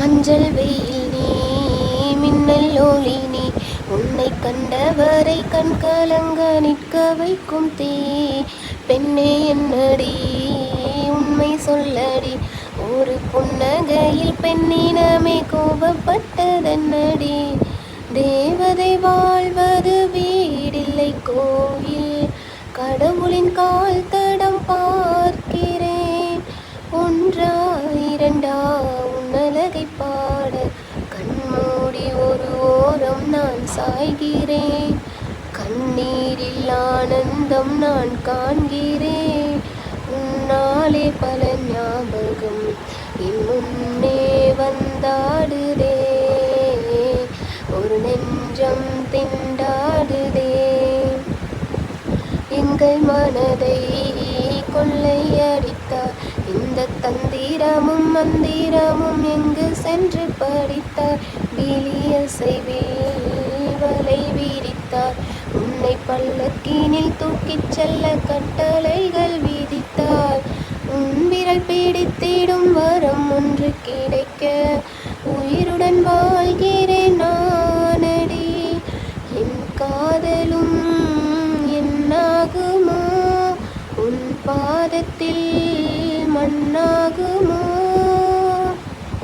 மஞ்சள் வெயில் நீ மின்னல் ஒளி நீ உன்னை கண்டவரை கண் கலங்க நிற்க வைக்கும் தீ பெண்ணே என்னடி உண்மை சொல்லடி ஒரு புன்னகையில் பெண்ணினமே கோபப்பட்டதென்னடி தேவதை வாழ்வது வீடில்லை கோயில் கடவுளின் கால் தடம் பார்க்கிறேன் ஒன்றா இரண்டா உன்னழகை பாட கண்மூடி ஒரு ஓரம் நான் சாய்கிறேன் கண்ணீரில் ஆனந்தம் நான் காண்கிறேன் உன்னாலே பல ஞாபகம் என் முன்னே வந்தாடுதே ஒரு நெஞ்சம் திண்டாடுதே எங்கள் மனதை கொள்ளையடித்தார் இந்த தந்திரமும் மந்திரமும் எங்கு சென்று படித்தார் விழியசைவில் வலை விரித்தார் உன்னை பல்லக்கினில் தூக்கிச் செல்ல கட்டளைகள் விதித்தார் உன் விரல் பிடித்திடும் வரம் ஒன்று கிடைக்க உயிருடன் வாழ்கிறேன் நானடி என் காதலும் என்னாகுமோ உன் பாதத்தில் மன்னா